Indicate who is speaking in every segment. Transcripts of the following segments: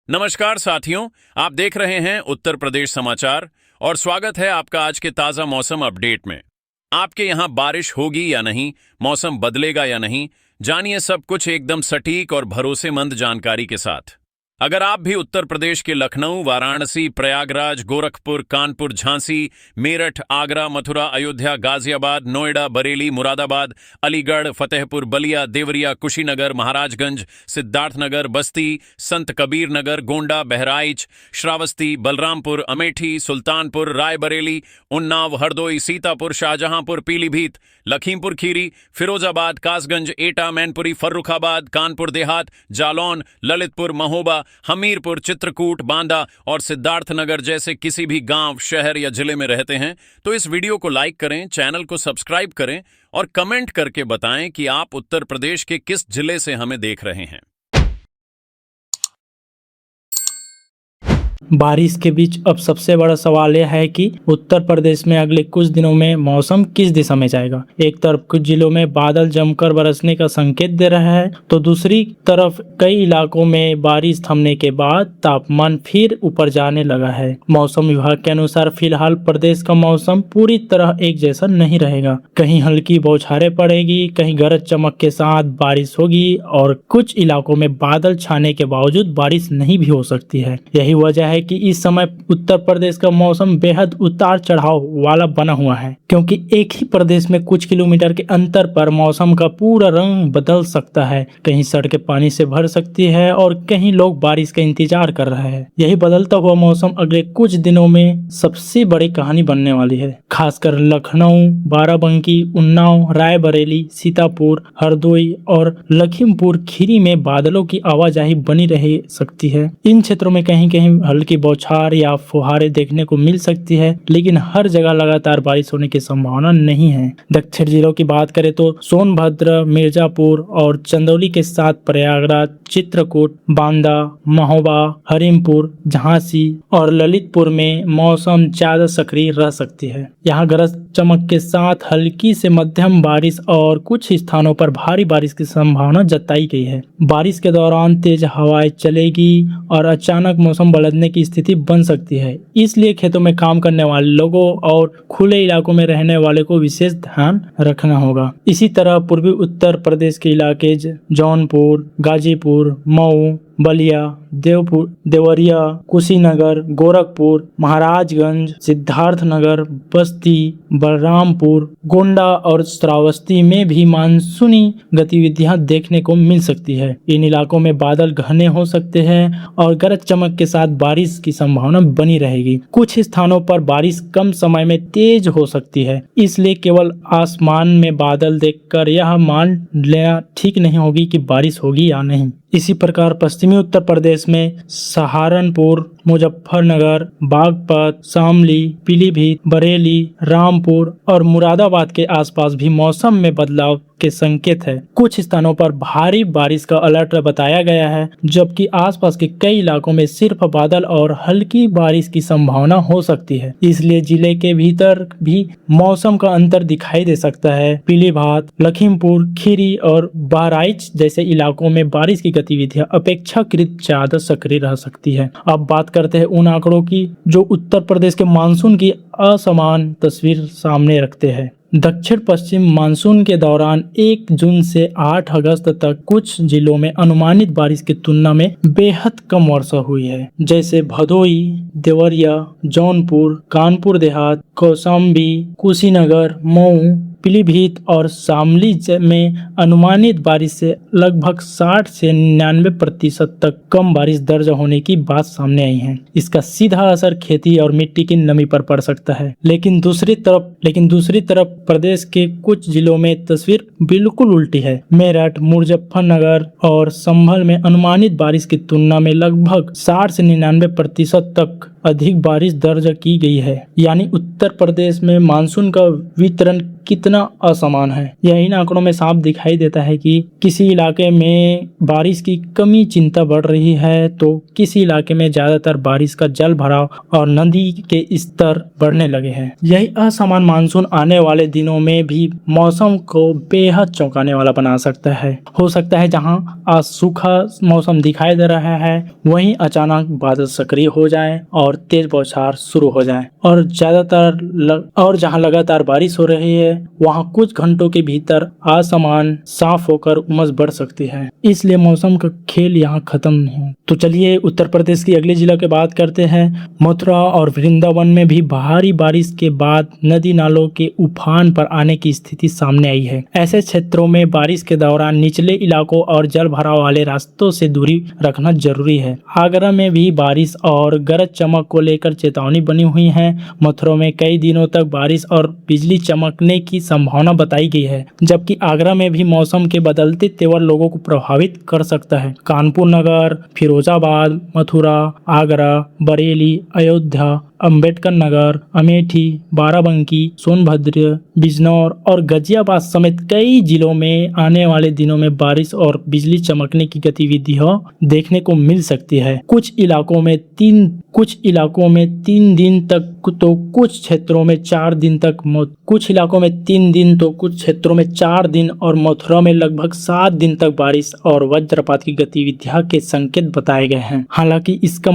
Speaker 1: नमस्कार साथियों, आप देख रहे हैं उत्तर प्रदेश समाचार और स्वागत है आपका आज के ताजा मौसम अपडेट में। आपके यहाँ बारिश होगी या नहीं, मौसम बदलेगा या नहीं, जानिए सब कुछ एकदम सटीक और भरोसेमंद जानकारी के साथ। अगर आप भी उत्तर प्रदेश के लखनऊ, वाराणसी, प्रयागराज, गोरखपुर, कानपुर, झांसी, मेरठ, आगरा, मथुरा, अयोध्या, गाजियाबाद, नोएडा, बरेली, मुरादाबाद, अलीगढ़, फतेहपुर, बलिया, देवरिया, कुशीनगर, महाराजगंज, सिद्धार्थनगर, बस्ती, संत कबीर नगर, गोंडा, बहराइच, श्रावस्ती, बलरामपुर, अमेठी, सुल्तानपुर, रायबरेली, उन्नाव, हरदोई, सीतापुर, शाहजहांपुर, पीलीभीत, लखीमपुर खीरी, फिरोजाबाद, कासगंज, एटा, मैनपुरी, फर्रुखाबाद, कानपुर देहात, जालौन, ललितपुर, महोबा, हमीरपुर, चित्रकूट, बांदा और सिद्धार्थनगर जैसे किसी भी गांव, शहर या जिले में रहते हैं तो इस वीडियो को लाइक करें, चैनल को सब्सक्राइब करें और कमेंट करके बताएं कि आप उत्तर प्रदेश के किस जिले से हमें देख रहे हैं।
Speaker 2: बारिश के बीच अब सबसे बड़ा सवाल यह है कि उत्तर प्रदेश में अगले कुछ दिनों में मौसम किस दिशा में जाएगा। एक तरफ कुछ जिलों में बादल जमकर बरसने का संकेत दे रहा है तो दूसरी तरफ कई इलाकों में बारिश थमने के बाद तापमान फिर ऊपर जाने लगा है। मौसम विभाग के अनुसार फिलहाल प्रदेश का मौसम पूरी तरह एक जैसा नहीं रहेगा। कहीं हल्की बौछारें पड़ेगी, कहीं गरज चमक के साथ बारिश होगी और कुछ इलाकों में बादल छाने के बावजूद बारिश नहीं भी हो सकती है। यही वजह है कि इस समय उत्तर प्रदेश का मौसम बेहद उतार चढ़ाव वाला बना हुआ है, क्योंकि एक ही प्रदेश में कुछ किलोमीटर के अंतर पर मौसम का पूरा रंग बदल सकता है। कहीं सड़कें पानी से भर सकती है और कहीं लोग बारिश का इंतजार कर रहे हैं। यही बदलता हुआ मौसम अगले कुछ दिनों में सबसे बड़ी कहानी बनने वाली है। खासकर लखनऊ, बाराबंकी, उन्नाव, रायबरेली, सीतापुर, हरदोई और लखीमपुर खीरी में बादलों की आवाजाही बनी रह सकती है। इन क्षेत्रों में कहीं कहीं हल्की बौछार या फुहारे देखने को मिल सकती है, लेकिन हर जगह लगातार बारिश होने की संभावना नहीं है। दक्षिण जिलों की बात करें तो सोनभद्र, मिर्जापुर और चंदौली के साथ प्रयागराज, चित्रकूट, बांदा, महोबा, हरीमपुर, झांसी और ललितपुर में मौसम ज्यादा सक्रिय रह सकती है। यहाँ गरज चमक के साथ हल्की से मध्यम बारिश और कुछ स्थानों पर भारी बारिश की संभावना जताई गई है। बारिश के दौरान तेज हवाएं चलेगी और अचानक मौसम बदलने की स्थिति बन सकती है। इसलिए खेतों में काम करने वाले लोगों और खुले इलाकों में रहने वाले को विशेष ध्यान रखना होगा। इसी तरह पूर्वी उत्तर प्रदेश के इलाके जौनपुर, गाजीपुर, मऊ, बलिया, देवरिया, कुशीनगर, गोरखपुर, महाराजगंज, सिद्धार्थनगर, बस्ती, बलरामपुर, गोंडा और श्रावस्ती में भी मानसूनी गतिविधियां देखने को मिल सकती है। इन इलाकों में बादल घने हो सकते हैं और गरज चमक के साथ बारिश की संभावना बनी रहेगी। कुछ स्थानों पर बारिश कम समय में तेज हो सकती है, इसलिए केवल आसमान में बादल देखकर यह मान लेना ठीक नहीं होगी कि बारिश होगी या नहीं। इसी प्रकार पश्चिमी उत्तर प्रदेश में सहारनपुर, मुजफ्फरनगर, बागपत, शामली, पीलीभीत, बरेली, रामपुर और मुरादाबाद के आसपास भी मौसम में बदलाव के संकेत है। कुछ स्थानों पर भारी बारिश का अलर्ट बताया गया है, जबकि आसपास के कई इलाकों में सिर्फ बादल और हल्की बारिश की संभावना हो सकती है। इसलिए जिले के भीतर भी मौसम का अंतर दिखाई दे सकता है। पीलीभीत, लखीमपुर खीरी और बहराइच जैसे इलाकों में बारिश की गतिविधियां अपेक्षाकृत ज्यादा सक्रिय रह सकती है। अब बात करते हैं उन आंकड़ों की जो उत्तर प्रदेश के मानसून की असमान तस्वीर सामने रखते हैं। दक्षिण पश्चिम मानसून के दौरान 1 जून से 8 अगस्त तक कुछ जिलों में अनुमानित बारिश की तुलना में बेहद कम वर्षा हुई है, जैसे भदोई, देवरिया, जौनपुर, कानपुर देहात, कौशाम्बी, कुशीनगर, मऊ, पीलीभीत और शामली में अनुमानित बारिश से लगभग 60 से 99% तक कम बारिश दर्ज होने की बात सामने आई है। इसका सीधा असर खेती और मिट्टी की नमी पर पड़ सकता है। लेकिन दूसरी तरफ प्रदेश के कुछ जिलों में तस्वीर बिल्कुल उल्टी है। मेरठ, मुजफ्फरनगर और संभल में अनुमानित बारिश की तुलना में लगभग 60 से 99% तक अधिक बारिश दर्ज की गई है। यानी उत्तर प्रदेश में मानसून का वितरण कितना असमान है। यह इन आंकड़ों में साफ दिखाई देता है कि किसी इलाके में बारिश की कमी चिंता बढ़ रही है तो किसी इलाके में ज्यादातर बारिश का जल भराव और नदी के स्तर बढ़ने लगे हैं। यही असमान मानसून आने वाले दिनों में भी मौसम को बेहद चौंकाने वाला बना सकता है। हो सकता है जहां आज सूखा मौसम दिखाई दे रहा है वहीं अचानक बादल सक्रिय हो जाएं और तेज बौछार शुरू हो जाएं और जहां लगातार बारिश हो रही है वहां कुछ घंटों के भीतर आसमान साफ होकर उमस बढ़ सकती है। इसलिए मौसम का खेल यहाँ खत्म नहीं। तो चलिए उत्तर प्रदेश की अगले जिला की बात करते हैं। मथुरा और वृंदावन में भी भारी बारिश के बाद नदी नालों के उफान पर आने की स्थिति सामने आई है। ऐसे क्षेत्रों में बारिश के दौरान निचले इलाकों और जल भराव वाले रास्तों से दूरी रखना जरूरी है। आगरा में भी बारिश और गरज चमक को लेकर चेतावनी बनी हुई है। मथुरा में कई दिनों तक बारिश और बिजली चमकने की संभावना बताई गई है, जबकि आगरा में भी मौसम के बदलते तेवर लोगों को प्रभावित कर सकता है। कानपुर नगर, फिरोजाबाद, मथुरा, आगरा, बरेली, अयोध्या, अंबेडकर नगर, अमेठी, बाराबंकी, सोनभद्र, बिजनौर और गाजियाबाद समेत कई जिलों में आने वाले दिनों में बारिश और बिजली चमकने की गतिविधियां देखने को मिल सकती है। कुछ इलाकों में 3 दिन तक तो कुछ क्षेत्रों में 4 दिन तक कुछ इलाकों में 3 दिन तो कुछ क्षेत्रों में 4 दिन और मथुरा में लगभग 7 दिन तक बारिश और वज्रपात की गतिविधियां के संकेत बताए गए हैं। हालांकि इसका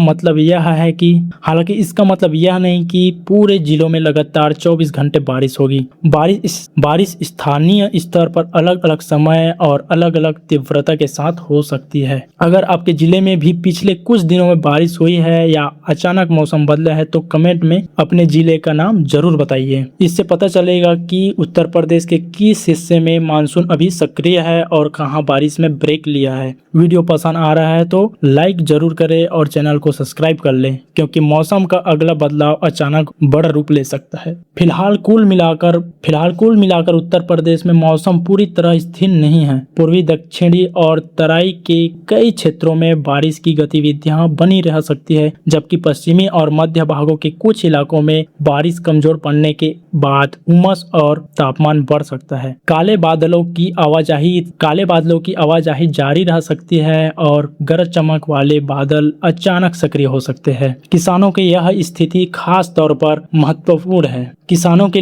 Speaker 2: मतलब यह नहीं कि पूरे जिलों में लगातार 24 घंटे बारिश होगी। बारिश स्थानीय स्तर पर अलग अलग समय और अलग अलग तीव्रता के साथ हो सकती है। अगर आपके जिले में भी पिछले कुछ दिनों में बारिश हुई है या अचानक मौसम बदला है तो कमेंट में अपने जिले का नाम जरूर बताइए। इससे पता चलेगा कि उत्तर प्रदेश के किस हिस्से में मानसून अभी सक्रिय है और कहां बारिश में ब्रेक लिया है। वीडियो पसंद आ रहा है तो लाइक जरूर करें और चैनल को सब्सक्राइब कर लें, क्योंकि मौसम का अगला बदलाव अचानक बड़ा रूप ले सकता है। फिलहाल कुल मिलाकर उत्तर प्रदेश में मौसम पूरी तरह स्थिर नहीं है। पूर्वी, दक्षिणी और तराई के कई क्षेत्रों में बारिश की गतिविधियां बनी रह सकती है, जबकि पश्चिमी और मध्य भागों के कुछ इलाकों में बारिश कमजोर पड़ने के बाद उमस और तापमान बढ़ सकता है। काले बादलों की आवाजाही जारी रह सकती है और गरज चमक वाले बादल अचानक सक्रिय हो सकते हैं। किसानों के यह स्थिति खास तौर पर महत्वपूर्ण है। किसानों के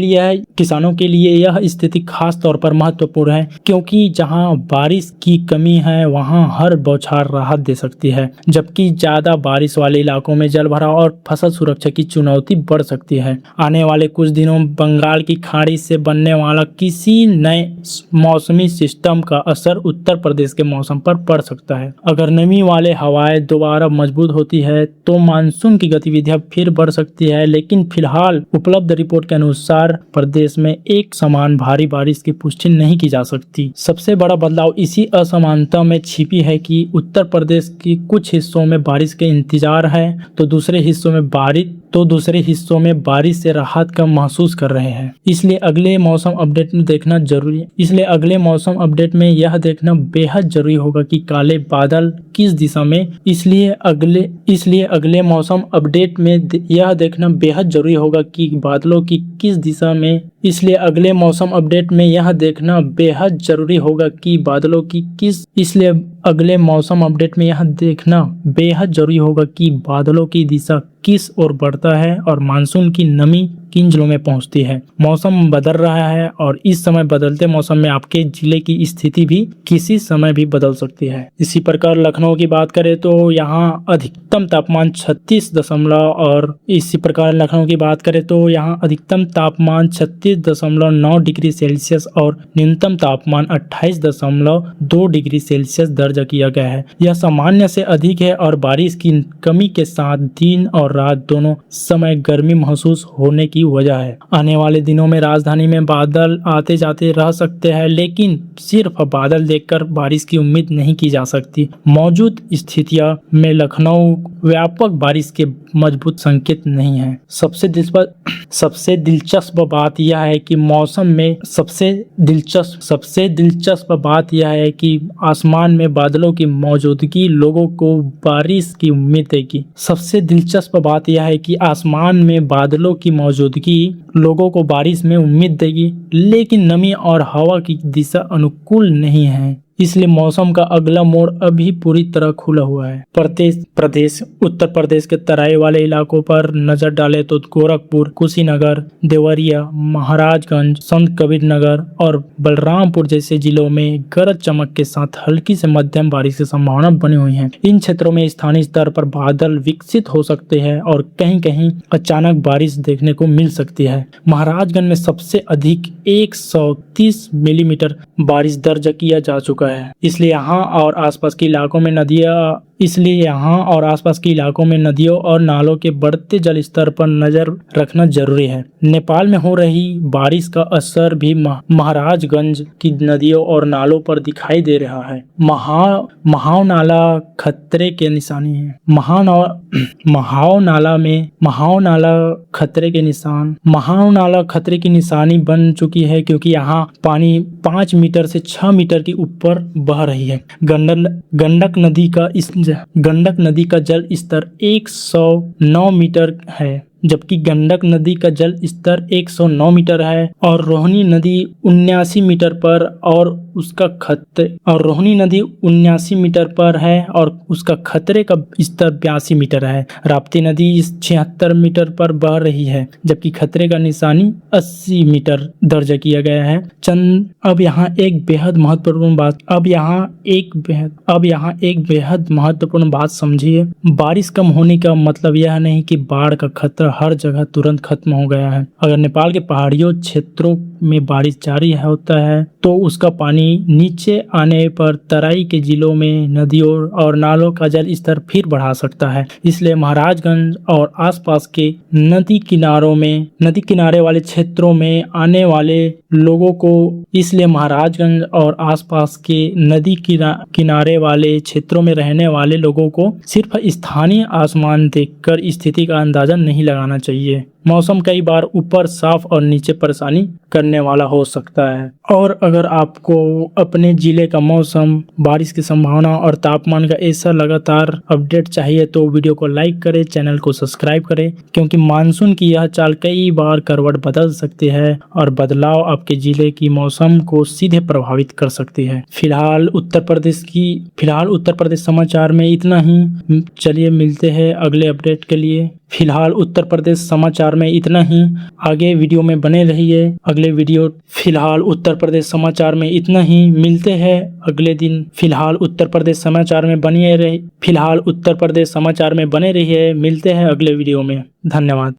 Speaker 2: लिए यह स्थिति खास तौर पर महत्वपूर्ण है, क्योंकि जहां बारिश की कमी है वहां हर बौछार राहत दे सकती है, जबकि ज्यादा बारिश वाले इलाकों में जलभराव और फसल सुरक्षा की चुनौती बढ़ सकती है। आने वाले कुछ दिनों में बंगाल की खाड़ी से बनने वाला किसी नए मौसमी सिस्टम का असर उत्तर प्रदेश के मौसम पर पड़ सकता है। अगर नमी वाले हवाएं दोबारा मजबूत होती है तो मानसून की गतिविधियां फिर बढ़ सकती है, लेकिन फिलहाल उपलब्ध रिपोर्ट के अनुसार प्रदेश में एक समान भारी बारिश की पुष्टि नहीं की जा सकती। सबसे बड़ा बदलाव इसी असमानता में छिपी है कि उत्तर प्रदेश के कुछ हिस्सों में बारिश के इंतजार है तो दूसरे हिस्सों में बारिश से राहत का महसूस कर रहे हैं। इसलिए अगले मौसम अपडेट में यह देखना बेहद जरूरी होगा कि काले बादल किस दिशा में इसलिए अगले मौसम अपडेट में यह देखना बेहद जरूरी होगा कि बादलों की किस दिशा में इसलिए अगले मौसम अपडेट में यह देखना बेहद जरूरी होगा कि बादलों की दिशा किस ओर बढ़ता है और मानसून की नमी किन जिलों में पहुंचती है। मौसम बदल रहा है और इस समय बदलते मौसम में आपके जिले की स्थिति भी किसी समय भी बदल सकती है। इसी प्रकार लखनऊ की बात करें तो यहाँ अधिकतम तापमान 36.9 डिग्री सेल्सियस और न्यूनतम तापमान 28.2 डिग्री सेल्सियस दर्ज किया गया है। यह सामान्य से अधिक है और बारिश की कमी के साथ दिन और रात दोनों समय गर्मी महसूस होने की ही वजह है। आने वाले दिनों में राजधानी में बादल आते जाते रह सकते हैं, लेकिन सिर्फ बादल देखकर बारिश की उम्मीद नहीं की जा सकती। मौजूद स्थितियां में लखनऊ व्यापक बारिश के मजबूत संकेत नहीं है। सबसे दिलचस्प बात यह है कि मौसम में सबसे दिलचस्प बात यह है कि आसमान में बादलों की मौजूदगी लोगों को बारिश की उम्मीद देगी। सबसे दिलचस्प बात यह है कि आसमान में बादलों की मौजूदगी लोगों को बारिश में उम्मीद देगी, लेकिन नमी और हवा की दिशा अनुकूल नहीं है, इसलिए मौसम का अगला मोड़ अभी पूरी तरह खुला हुआ है। उत्तर प्रदेश के तराई वाले इलाकों पर नजर डालें तो गोरखपुर, कुशीनगर, देवरिया, महाराजगंज, संत कबीर नगर और बलरामपुर जैसे जिलों में गरज चमक के साथ हल्की से मध्यम बारिश की संभावना बनी हुई है। इन क्षेत्रों में स्थानीय स्तर पर बादल विकसित हो सकते हैं और कहीं कहीं अचानक बारिश देखने को मिल सकती है। महाराजगंज में सबसे अधिक 130 मिलीमीटर बारिश दर्ज किया जा चुका है। इसलिए यहाँ और आसपास के इलाकों में नदियों और नालों के बढ़ते जल स्तर पर नजर रखना जरूरी है। नेपाल में हो रही बारिश का असर भी महाराजगंज की नदियों और नालों पर दिखाई दे रहा है। महाव नाला खतरे के निशानी है। महाव नाला खतरे की निशानी बन चुकी है, क्योंकि यहाँ पानी 5 मीटर से 6 मीटर के ऊपर बह रही है। गंडक नदी का जल स्तर 109 मीटर है, जबकि गंडक नदी का जल स्तर 109 मीटर है और रोहिणी नदी 79 मीटर पर और उसका खतरे का स्तर 82 मीटर है। राप्ती नदी 76 मीटर पर बह रही है, जबकि खतरे का निशानी 80 मीटर दर्ज किया गया है। अब यहाँ एक बेहद महत्वपूर्ण बात समझिए। बारिश कम होने का मतलब यह नहीं कि बाढ़ का खतरा हर जगह तुरंत खत्म हो गया है। अगर नेपाल के पहाड़ियों क्षेत्रों में बारिश जारी होता है तो उसका पानी नीचे आने पर तराई के जिलों में नदियों और नालों का जल स्तर फिर बढ़ा सकता है। इसलिए महाराजगंज और आसपास के नदी किनारे वाले क्षेत्रों में आने वाले लोगों को किनारे वाले क्षेत्रों में रहने वाले लोगों को सिर्फ स्थानीय आसमान देखकर स्थिति का अंदाजा नहीं लगाना चाहिए। मौसम कई बार ऊपर साफ और नीचे परेशानी करने वाला हो सकता है। और अगर आपको अपने जिले का मौसम, बारिश की संभावना और तापमान का ऐसा लगातार अपडेट चाहिए तो वीडियो को लाइक करें, चैनल को सब्सक्राइब करें, क्योंकि मानसून की यह चाल कई बार करवट बदल सकती है और बदलाव आपके जिले की मौसम को सीधे प्रभावित कर सकती है। फिलहाल उत्तर प्रदेश समाचार में इतना ही। चलिए मिलते हैं अगले अपडेट के लिए। आगे वीडियो में बने रहिए। फिलहाल उत्तर प्रदेश समाचार में इतना ही। मिलते हैं अगले दिन। फिलहाल उत्तर प्रदेश समाचार में बने रहिए। मिलते हैं अगले वीडियो में। धन्यवाद।